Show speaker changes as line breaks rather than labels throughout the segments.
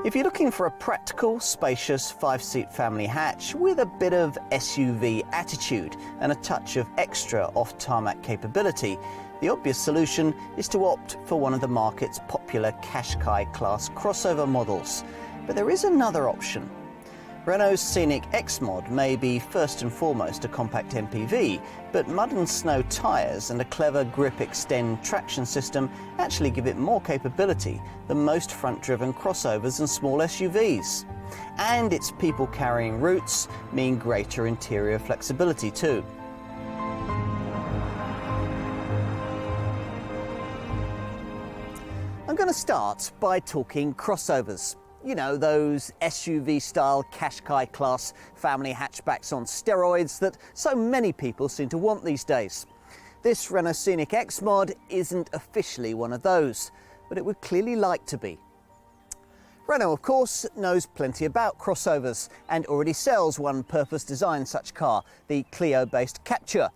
If you're looking for a practical, spacious 5-seat family hatch with a bit of SUV attitude and a touch of extra off-tarmac capability, the obvious solution is to opt for one of the market's popular Qashqai-class crossover models. But there is another option. Renault's Scenic XMOD may be first and foremost a compact MPV, but mud and snow tyres and a clever Grip Xtend traction system actually give it more capability than most front-driven crossovers and small SUVs. And its people-carrying roots mean greater interior flexibility too. I'm going to start by talking crossovers. You know, those SUV-style Qashqai-class family hatchbacks on steroids that so many people seem to want these days. This Renault Scenic XMOD isn't officially one of those, but it would clearly like to be. Renault, of course, knows plenty about crossovers and already sells one purpose-designed such car, the Clio-based Captur.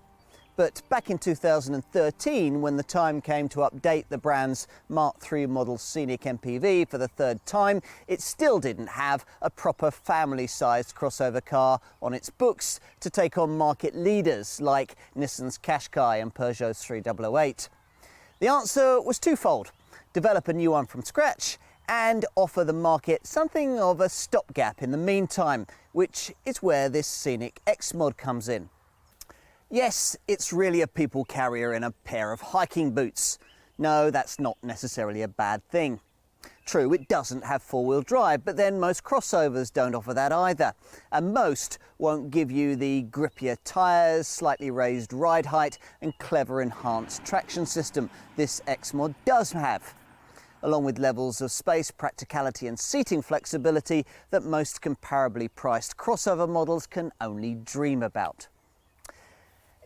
But back in 2013, when the time came to update the brand's Mark III model Scenic MPV for the third time, it still didn't have a proper family-sized crossover car on its books to take on market leaders like Nissan's Qashqai and Peugeot's 3008. The answer was twofold: develop a new one from scratch and offer the market something of a stopgap in the meantime, which is where this Scenic XMOD comes in. Yes, it's really a people carrier in a pair of hiking boots. No, that's not necessarily a bad thing. True, it doesn't have four-wheel drive, but then most crossovers don't offer that either. And most won't give you the grippier tyres, slightly raised ride height and clever enhanced traction system this XMOD does have, along with levels of space, practicality and seating flexibility that most comparably priced crossover models can only dream about.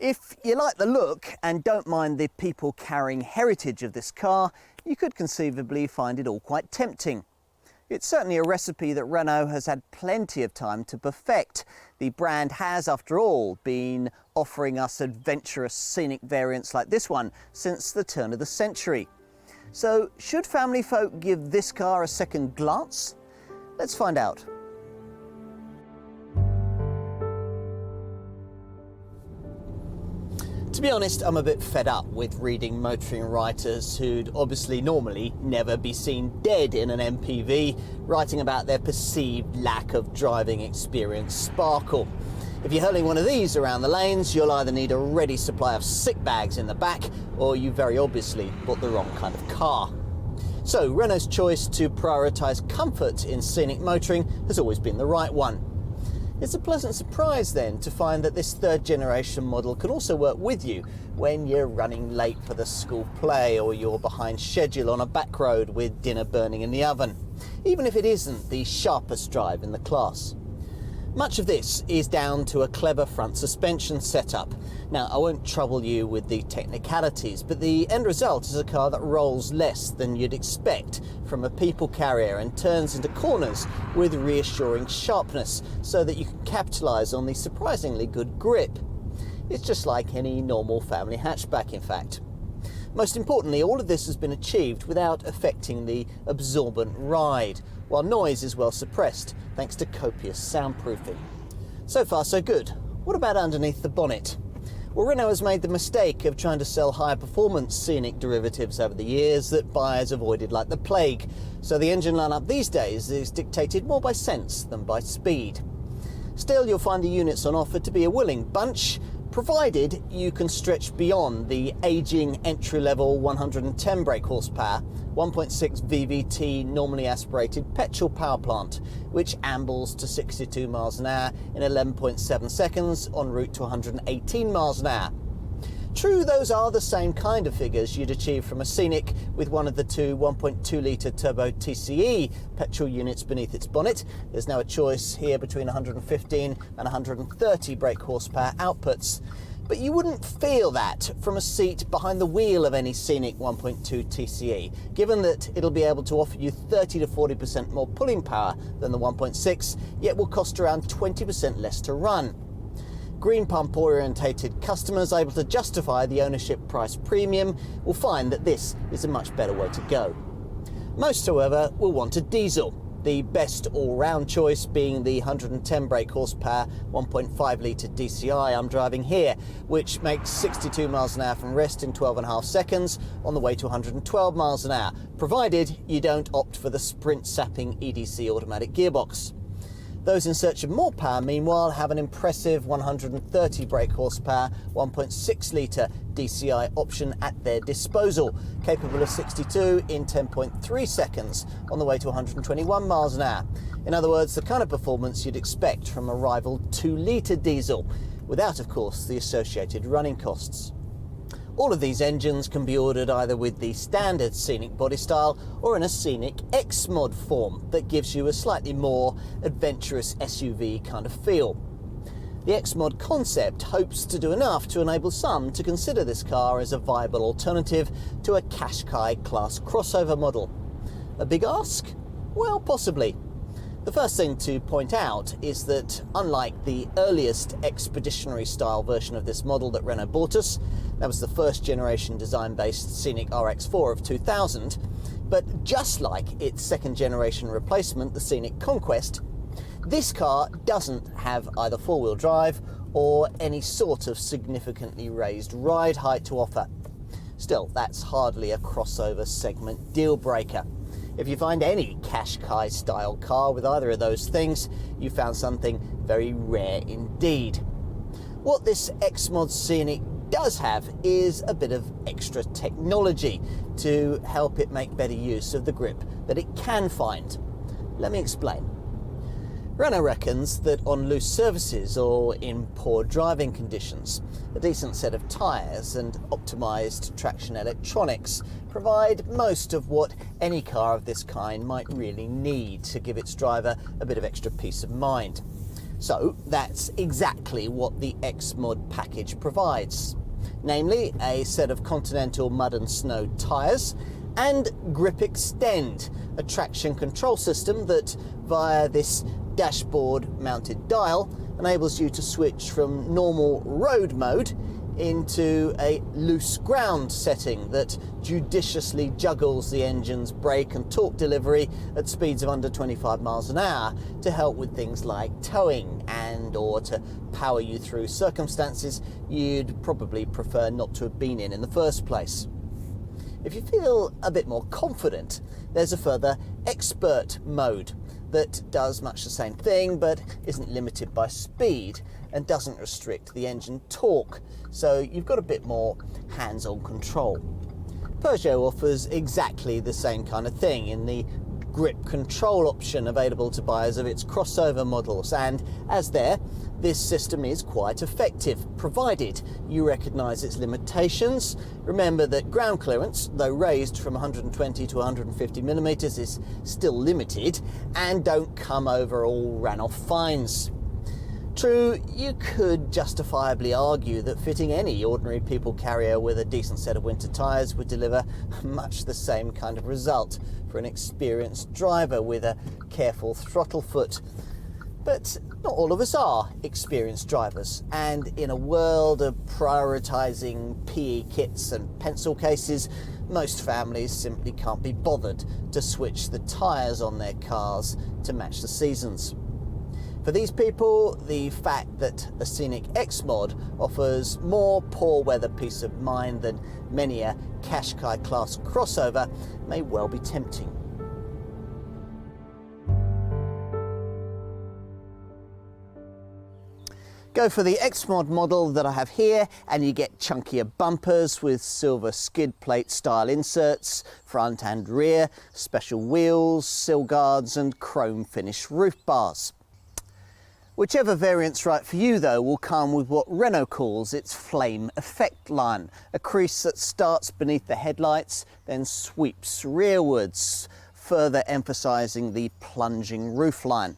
If you like the look and don't mind the people-carrying heritage of this car, you could conceivably find it all quite tempting. It's certainly a recipe that Renault has had plenty of time to perfect. The brand has, after all, been offering us adventurous scenic variants like this one since the turn of the century. So, should family folk give this car a second glance? Let's find out. To be honest, I'm a bit fed up with reading motoring writers who'd obviously normally never be seen dead in an MPV, writing about their perceived lack of driving experience sparkle. If you're hurling one of these around the lanes, you'll either need a ready supply of sick bags in the back, or you very obviously bought the wrong kind of car. So Renault's choice to prioritise comfort in scenic motoring has always been the right one. It's a pleasant surprise then to find that this third generation model can also work with you when you're running late for the school play or you're behind schedule on a back road with dinner burning in the oven, even if it isn't the sharpest drive in the class. Much of this is down to a clever front suspension setup. Now, I won't trouble you with the technicalities, but the end result is a car that rolls less than you'd expect from a people carrier and turns into corners with reassuring sharpness so that you can capitalise on the surprisingly good grip. It's just like any normal family hatchback, in fact. Most importantly, all of this has been achieved without affecting the absorbent ride, while noise is well suppressed thanks to copious soundproofing. So far so good. What about underneath the bonnet? Well, Renault has made the mistake of trying to sell higher performance scenic derivatives over the years that buyers avoided like the plague, so the engine lineup these days is dictated more by sense than by speed. Still, you'll find the units on offer to be a willing bunch, provided you can stretch beyond the ageing entry-level 110 brake horsepower, 1.6 VVT normally aspirated petrol power plant, which ambles to 62 miles an hour in 11.7 seconds en route to 118 miles an hour. True, those are the same kind of figures you'd achieve from a Scenic with one of the two 1.2 litre turbo TCE petrol units beneath its bonnet. There's now a choice here between 115 and 130 brake horsepower outputs. But you wouldn't feel that from a seat behind the wheel of any Scenic 1.2 TCE, given that it'll be able to offer you 30 to 40% more pulling power than the 1.6, yet will cost around 20% less to run. Green pump orientated customers able to justify the ownership price premium will find that this is a much better way to go. Most, however, will want a diesel. The best all-round choice being the 110 brake horsepower 1.5 litre DCI I'm driving here, which makes 62 miles an hour from rest in 12.5 seconds on the way to 112 miles an hour, provided you don't opt for the sprint-sapping EDC automatic gearbox. Those in search of more power, meanwhile, have an impressive 130 brake horsepower 1.6 litre DCI option at their disposal, capable of 62 in 10.3 seconds on the way to 121 miles an hour. In other words, the kind of performance you'd expect from a rival 2 litre diesel, without, of course, the associated running costs. All of these engines can be ordered either with the standard Scenic body style or in a Scenic XMOD form that gives you a slightly more adventurous SUV kind of feel. The XMOD concept hopes to do enough to enable some to consider this car as a viable alternative to a Qashqai-class crossover model. A big ask? Well, possibly. The first thing to point out is that, unlike the earliest expeditionary style version of this model that Renault bought us, that was the first generation design-based Scenic RX-4 of 2000, but just like its second generation replacement, the Scenic Conquest, this car doesn't have either four-wheel drive or any sort of significantly raised ride height to offer. Still, that's hardly a crossover segment deal breaker. If you find any Qashqai style car with either of those things, you found something very rare indeed. What this XMOD Scenic does have is a bit of extra technology to help it make better use of the grip that it can find. Let me explain. Renault reckons that on loose surfaces or in poor driving conditions, a decent set of tyres and optimised traction electronics provide most of what any car of this kind might really need to give its driver a bit of extra peace of mind. So that's exactly what the XMOD package provides, namely a set of Continental mud and snow tyres and Grip Xtend, a traction control system that, via this dashboard mounted dial, enables you to switch from normal road mode into a loose ground setting that judiciously juggles the engine's brake and torque delivery at speeds of under 25 miles an hour to help with things like towing and or to power you through circumstances you'd probably prefer not to have been in the first place. If you feel a bit more confident, there's a further expert mode that does much the same thing but isn't limited by speed and doesn't restrict the engine torque, so you've got a bit more hands-on control. Peugeot offers exactly the same kind of thing in the grip control option available to buyers of its crossover models, and as there, this system is quite effective, provided you recognise its limitations. Remember that ground clearance, though raised from 120 to 150 millimetres, is still limited, and don't come over all Renault fines. True, you could justifiably argue that fitting any ordinary people carrier with a decent set of winter tyres would deliver much the same kind of result for an experienced driver with a careful throttle foot. But not all of us are experienced drivers, and in a world of prioritising PE kits and pencil cases, most families simply can't be bothered to switch the tyres on their cars to match the seasons. For these people, the fact that a Scenic XMOD offers more poor weather peace of mind than many a Qashqai-class crossover may well be tempting. Go for the XMOD model that I have here and you get chunkier bumpers with silver skid plate style inserts, front and rear, special wheels, sill guards and chrome finish roof bars. Whichever variant's right for you though will come with what Renault calls its flame effect line, a crease that starts beneath the headlights then sweeps rearwards, further emphasising the plunging roofline.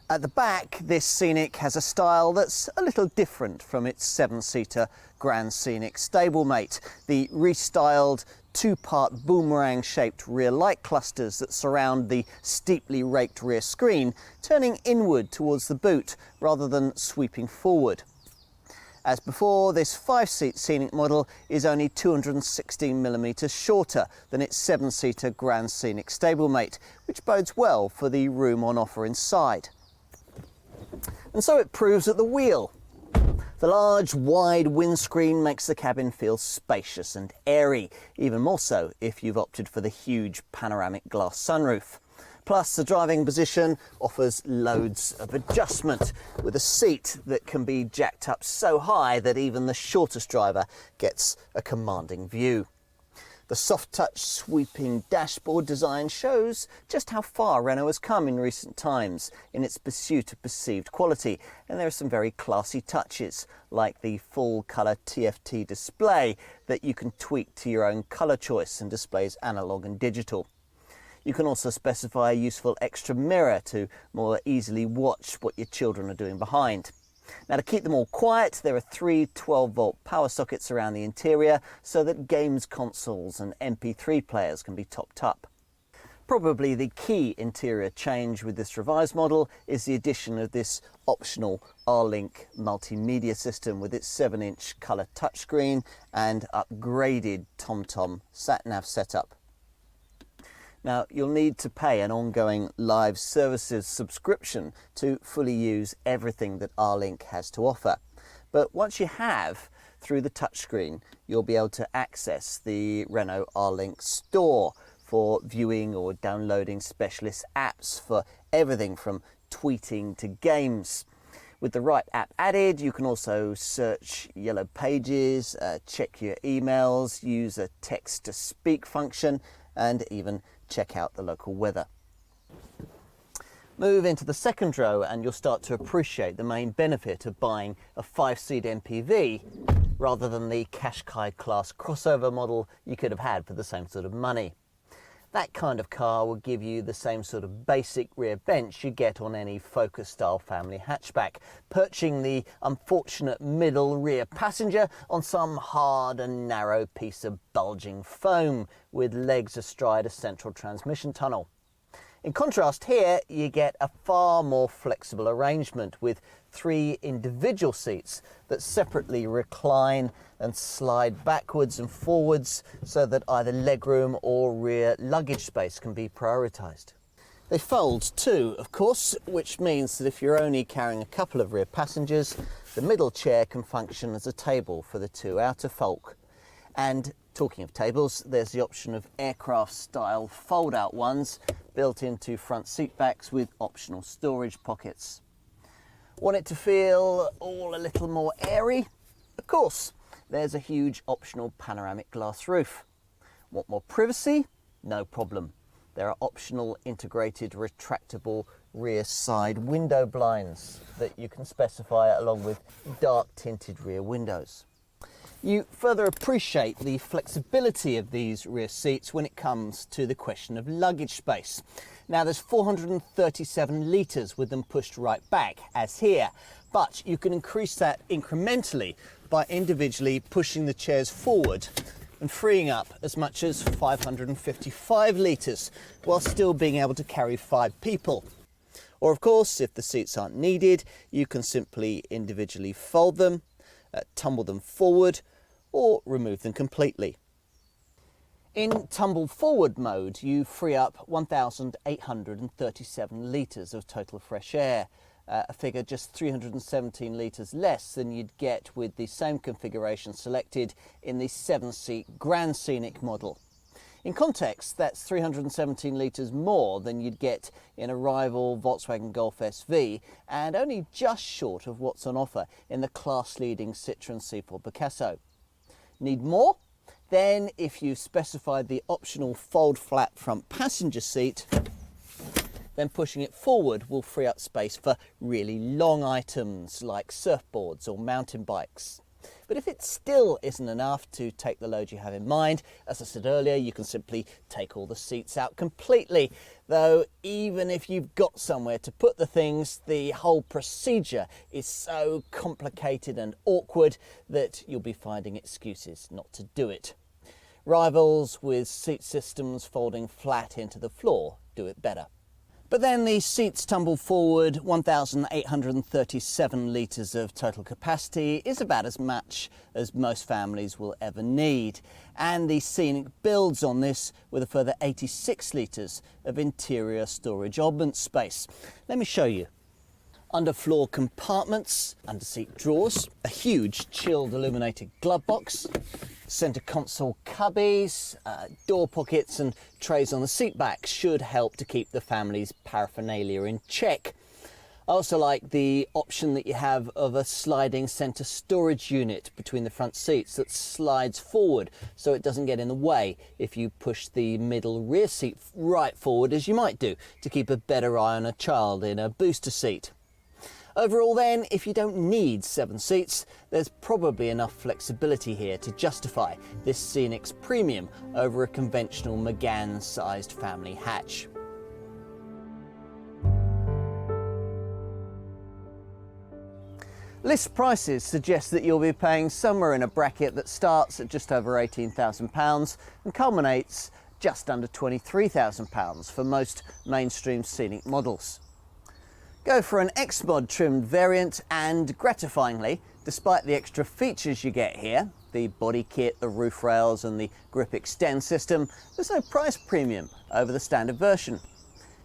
At the back, this Scenic has a style that's a little different from its seven-seater Grand Scenic stablemate, the restyled two-part boomerang-shaped rear light clusters that surround the steeply raked rear screen, turning inward towards the boot rather than sweeping forward. As before, this 5-seat Scenic model is only 216mm shorter than its 7-seater Grand Scenic stablemate, which bodes well for the room on offer inside. And so it proves at the wheel. The large, wide windscreen makes the cabin feel spacious and airy, even more so if you've opted for the huge panoramic glass sunroof. Plus, the driving position offers loads of adjustment, with a seat that can be jacked up so high that even the shortest driver gets a commanding view. The soft-touch sweeping dashboard design shows just how far Renault has come in recent times in its pursuit of perceived quality, and there are some very classy touches, like the full-colour TFT display that you can tweak to your own colour choice and displays analog and digital. You can also specify a useful extra mirror to more easily watch what your children are doing behind. Now, to keep them all quiet, there are 3 12-volt power sockets around the interior so that games consoles and MP3 players can be topped up. Probably the key interior change with this revised model is the addition of this optional R-Link multimedia system with its 7-inch colour touchscreen and upgraded TomTom sat-nav setup. Now, you'll need to pay an ongoing live services subscription to fully use everything that R-Link has to offer. But once you have, through the touchscreen, you'll be able to access the Renault R-Link store for viewing or downloading specialist apps for everything from tweeting to games. With the right app added, you can also search yellow pages, check your emails, use a text-to-speak function, and even check out the local weather. Move into the second row and you'll start to appreciate the main benefit of buying a 5-seat MPV rather than the Qashqai-class Crossover model you could have had for the same sort of money. That kind of car will give you the same sort of basic rear bench you get on any Focus-style family hatchback, perching the unfortunate middle rear passenger on some hard and narrow piece of bulging foam with legs astride a central transmission tunnel. In contrast, here you get a far more flexible arrangement with 3 individual seats that separately recline and slide backwards and forwards so that either legroom or rear luggage space can be prioritised. They fold too, of course, which means that if you're only carrying a couple of rear passengers, the middle chair can function as a table for the 2 outer folk. And talking of tables, there's the option of aircraft-style fold-out ones built into front seat backs with optional storage pockets. Want it to feel all a little more airy? Of course, there's a huge optional panoramic glass roof. Want more privacy? No problem. There are optional integrated retractable rear side window blinds that you can specify along with dark tinted rear windows. You further appreciate the flexibility of these rear seats when it comes to the question of luggage space. Now, there's 437 litres with them pushed right back, as here, but you can increase that incrementally by individually pushing the chairs forward and freeing up as much as 555 litres, while still being able to carry 5 people. Or of course, if the seats aren't needed, you can simply individually fold them, tumble them forward, or remove them completely. In tumble forward mode, you free up 1,837 litres of total fresh air, a figure just 317 litres less than you'd get with the same configuration selected in the 7-seat Grand Scenic model. In context, that's 317 litres more than you'd get in a rival Volkswagen Golf SV, and only just short of what's on offer in the class-leading Citroën C4 Picasso. Need more? Then, if you specified the optional fold-flat front passenger seat, then pushing it forward will free up space for really long items like surfboards or mountain bikes. But if it still isn't enough to take the load you have in mind, as I said earlier, you can simply take all the seats out completely. Though even if you've got somewhere to put the things, the whole procedure is so complicated and awkward that you'll be finding excuses not to do it. Rivals with seat systems folding flat into the floor do it better. But then the seats tumble forward. 1,837 litres of total capacity is about as much as most families will ever need. And the Scenic builds on this with a further 86 litres of interior storage oddment space. Let me show you. Underfloor compartments, under-seat drawers, a huge chilled illuminated glove box, centre console cubbies, door pockets and trays on the seat backs should help to keep the family's paraphernalia in check. I also like the option that you have of a sliding centre storage unit between the front seats that slides forward so it doesn't get in the way if you push the middle rear seat right forward, as you might do, to keep a better eye on a child in a booster seat. Overall then, if you don't need 7 seats, there's probably enough flexibility here to justify this Scenic's premium over a conventional Megane-sized family hatch. List prices suggest that you'll be paying somewhere in a bracket that starts at just over £18,000 and culminates just under £23,000 for most mainstream Scenic models. Go for an XMOD trimmed variant and, gratifyingly, despite the extra features you get here, the body kit, the roof rails and the Grip Xtend system, there's no price premium over the standard version.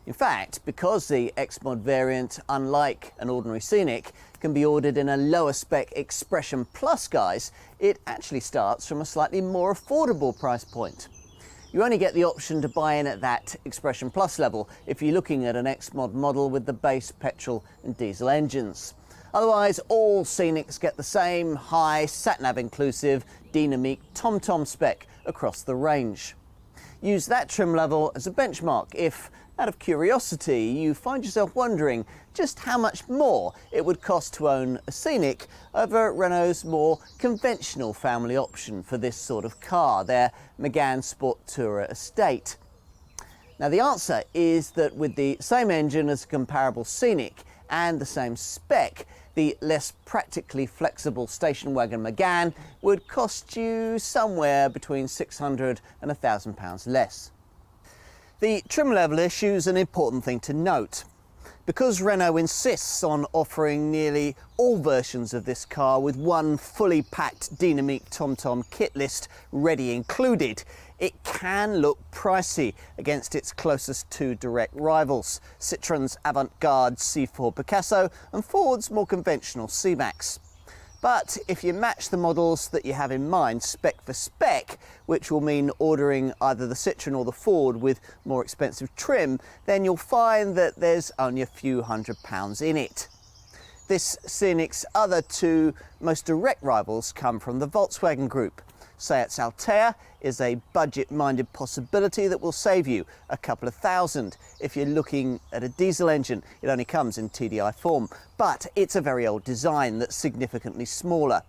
In fact, because the XMOD variant, unlike an ordinary Scenic, can be ordered in a lower spec Expression Plus guise, it actually starts from a slightly more affordable price point. You only get the option to buy in at that Expression Plus level if you're looking at an XMOD model with the base petrol and diesel engines. Otherwise, all Scenics get the same high, sat-nav inclusive, dynamic TomTom spec across the range. Use that trim level as a benchmark if, out of curiosity, you find yourself wondering just how much more it would cost to own a Scenic over Renault's more conventional family option for this sort of car, their Megane Sport Tourer estate. Now the answer is that with the same engine as a comparable Scenic and the same spec, the less practically flexible station wagon Megane would cost you somewhere between £600 and £1,000 less. The trim level issue is an important thing to note. Because Renault insists on offering nearly all versions of this car with one fully packed dynamic TomTom kit list ready included, it can look pricey against its closest two direct rivals, Citroen's avant-garde C4 Picasso and Ford's more conventional C-Max. But if you match the models that you have in mind spec for spec, which will mean ordering either the Citroen or the Ford with more expensive trim, then you'll find that there's only a few £100s in it. This Scenic's other two most direct rivals come from the Volkswagen Group. Seat's Altea is a budget-minded possibility that will save you a couple of thousand. If you're looking at a diesel engine, it only comes in TDI form, but it's a very old design that's significantly smaller.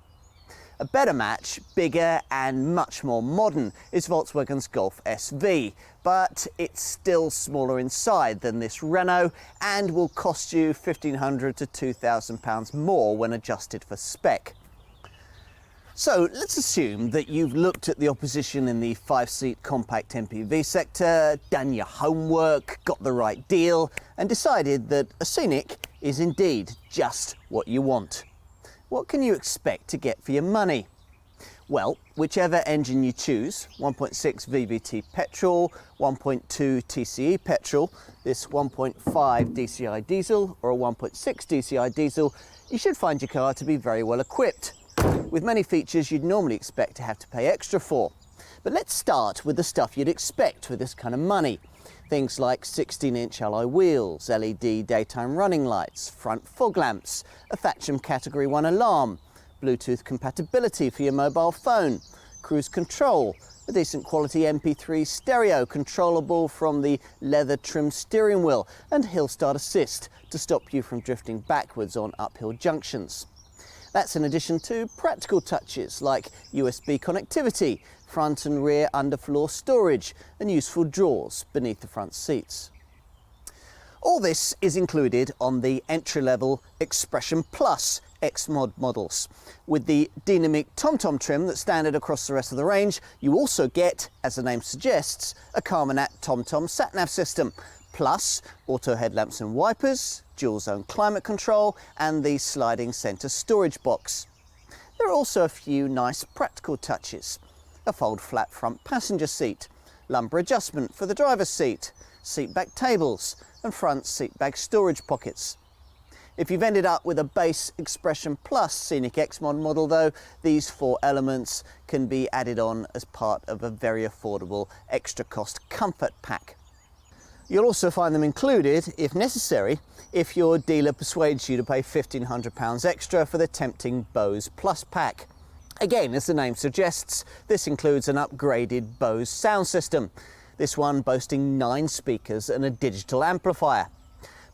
A better match, bigger and much more modern, is Volkswagen's Golf SV, but it's still smaller inside than this Renault and will cost you £1,500 to £2,000 more when adjusted for spec. So let's assume that you've looked at the opposition in the 5-seat compact MPV sector, done your homework, got the right deal, and decided that a Scenic is indeed just what you want. What can you expect to get for your money? Well, whichever engine you choose, 1.6 VVT petrol, 1.2 TCE petrol, this 1.5 DCI diesel or a 1.6 DCI diesel, you should find your car to be very well equipped, with many features you'd normally expect to have to pay extra for. But let's start with the stuff you'd expect for this kind of money. Things like 16-inch alloy wheels, LED daytime running lights, front fog lamps, a Thatcham Category 1 alarm, Bluetooth compatibility for your mobile phone, cruise control, a decent quality MP3 stereo controllable from the leather trimmed steering wheel, and hill start assist to stop you from drifting backwards on uphill junctions. That's in addition to practical touches like USB connectivity, front and rear underfloor storage, and useful drawers beneath the front seats. All this is included on the entry-level Expression Plus XMOD models. With the dynamic TomTom trim that's standard across the rest of the range, you also get, as the name suggests, a Carmanat TomTom sat-nav system, plus auto headlamps and wipers, dual zone climate control, and the sliding centre storage box. There are also a few nice practical touches. A fold flat front passenger seat, lumbar adjustment for the driver's seat, seat back tables, and front seat bag storage pockets. If you've ended up with a base Expression Plus Scenic XMOD model though, these 4 elements can be added on as part of a very affordable extra cost comfort pack. You'll also find them included, if necessary, if your dealer persuades you to pay £1,500 extra for the tempting Bose Plus pack. Again, as the name suggests, this includes an upgraded Bose sound system, this one boasting 9 speakers and a digital amplifier.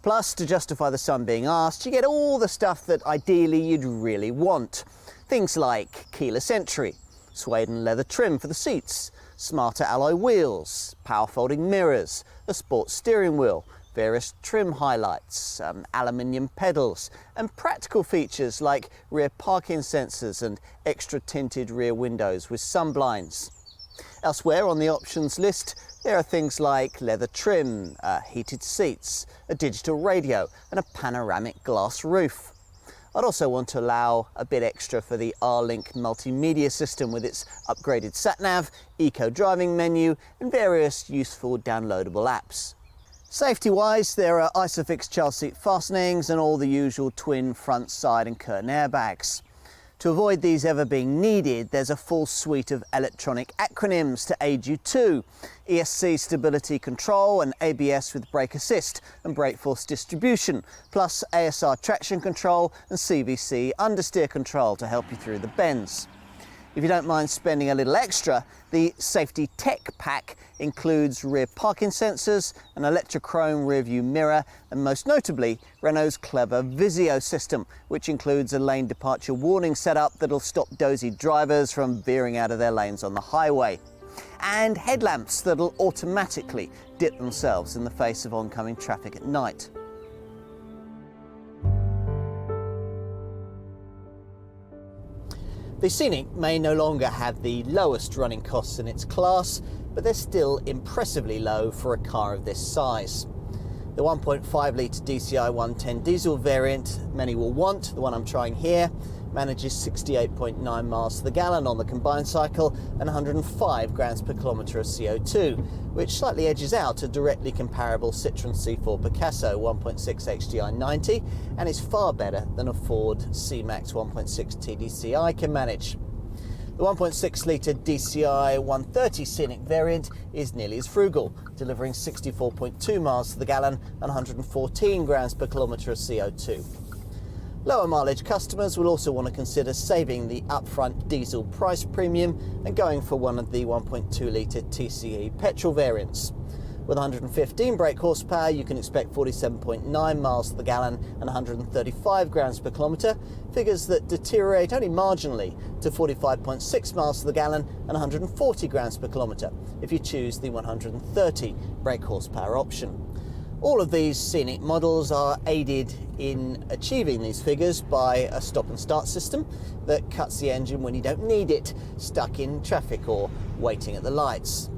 Plus, to justify the sum being asked, you get all the stuff that ideally you'd really want. Things like keyless entry, suede and leather trim for the seats, smarter alloy wheels, power folding mirrors, a sports steering wheel, various trim highlights, aluminium pedals, and practical features like rear parking sensors and extra tinted rear windows with sun blinds. Elsewhere on the options list, there are things like leather trim, heated seats, a digital radio, and a panoramic glass roof. I'd also want to allow a bit extra for the R-Link multimedia system with its upgraded sat-nav, eco-driving menu, and various useful downloadable apps. Safety-wise, there are Isofix child seat fastenings and all the usual twin front, side and curtain airbags. To avoid these ever being needed, there's a full suite of electronic acronyms to aid you too. ESC stability control and ABS with brake assist and brake force distribution, plus ASR traction control and CVC understeer control to help you through the bends. If you don't mind spending a little extra, the Safety Tech Pack includes rear parking sensors, an electrochrome rear view mirror, and most notably, Renault's clever Visio system, which includes a lane departure warning setup that'll stop dozy drivers from veering out of their lanes on the highway. And headlamps that'll automatically dip themselves in the face of oncoming traffic at night. The Scenic may no longer have the lowest running costs in its class, but they're still impressively low for a car of this size. The 1.5 litre DCI 110 diesel variant many will want, the one I'm trying here, manages 68.9 miles to the gallon on the combined cycle and 105 grams per kilometre of CO2, which slightly edges out a directly comparable Citroën C4 Picasso 1.6 HDI 90 and is far better than a Ford C-Max 1.6 TDCi can manage. The 1.6 litre DCI 130 Scenic variant is nearly as frugal, delivering 64.2 miles to the gallon and 114 grams per kilometre of CO2. Lower mileage customers will also want to consider saving the upfront diesel price premium and going for one of the 1.2 litre TCE petrol variants. With 115 brake horsepower, you can expect 47.9 miles to the gallon and 135 grams per kilometre, figures that deteriorate only marginally to 45.6 miles to the gallon and 140 grams per kilometre if you choose the 130 brake horsepower option. All of these Scenic models are aided in achieving these figures by a stop and start system that cuts the engine when you don't need it, stuck in traffic or waiting at the lights.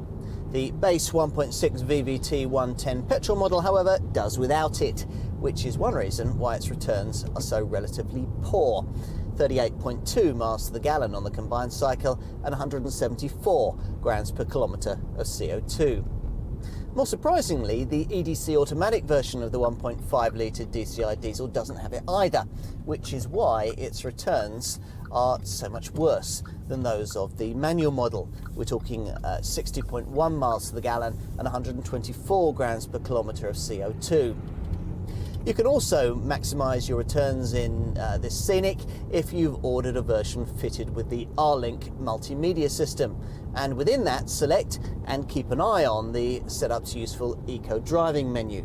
The base 1.6 VVT 110 petrol model, however, does without it, which is one reason why its returns are so relatively poor. 38.2 miles to the gallon on the combined cycle and 174 grams per kilometre of CO2. More surprisingly, the EDC automatic version of the 1.5 litre DCI diesel doesn't have it either, which is why its returns are so much worse than those of the manual model. We're talking 60.1 miles to the gallon and 124 grams per kilometre of CO2. You can also maximise your returns in this Scenic if you've ordered a version fitted with the R-Link multimedia system, and within that select and keep an eye on the setup's useful eco-driving menu.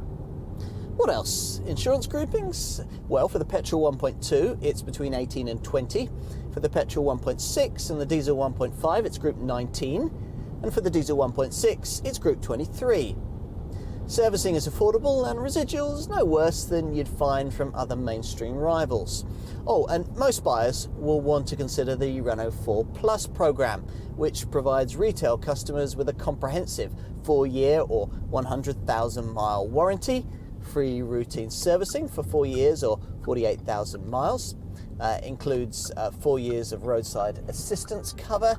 What else? Insurance groupings? Well, for the petrol 1.2 it's between 18 and 20, for the petrol 1.6 and the diesel 1.5 it's group 19, and for the diesel 1.6 it's group 23. Servicing is affordable and residuals no worse than you'd find from other mainstream rivals. Oh, and most buyers will want to consider the Renault 4 Plus programme, which provides retail customers with a comprehensive 4-year or 100,000 mile warranty, free routine servicing for 4 years or 48,000 miles, includes 4 years of roadside assistance cover,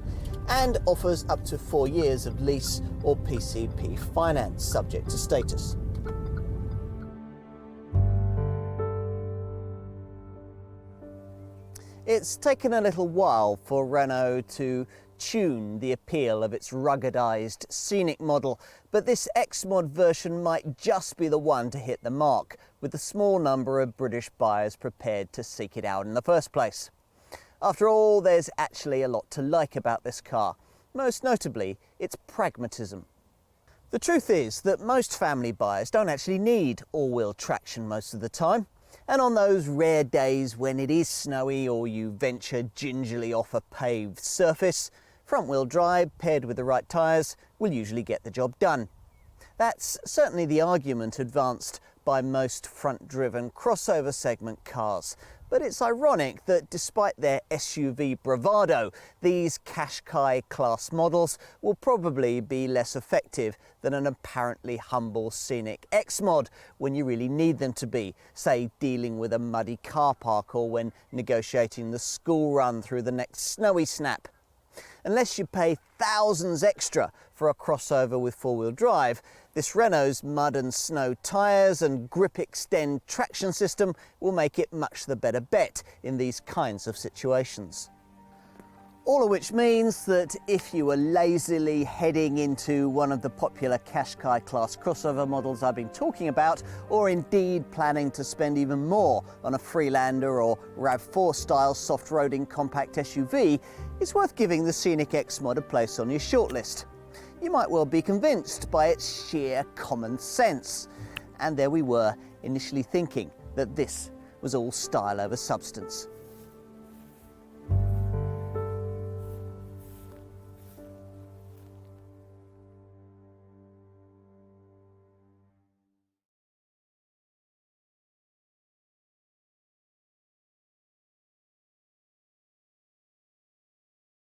and offers up to 4 years of lease or PCP finance subject to status. It's taken a little while for Renault to tune the appeal of its ruggedized Scenic model, but this XMOD version might just be the one to hit the mark, with a small number of British buyers prepared to seek it out in the first place. After all, there's actually a lot to like about this car, most notably its pragmatism. The truth is that most family buyers don't actually need all-wheel traction most of the time, and on those rare days when it is snowy or you venture gingerly off a paved surface, front-wheel drive paired with the right tyres will usually get the job done. That's certainly the argument advanced by most front-driven crossover segment cars, but it's ironic that despite their SUV bravado, these Qashqai-class models will probably be less effective than an apparently humble Scenic XMOD when you really need them to be, say dealing with a muddy car park or when negotiating the school run through the next snowy snap. Unless you pay thousands extra for a crossover with four-wheel drive, this Renault's mud and snow tyres and Grip Xtend traction system will make it much the better bet in these kinds of situations. All of which means that if you were lazily heading into one of the popular Qashqai-class crossover models I've been talking about, or indeed planning to spend even more on a Freelander or RAV4-style soft-roading compact SUV, it's worth giving the Scenic XMOD a place on your shortlist. You might well be convinced by its sheer common sense. And there we were, initially thinking that this was all style over substance.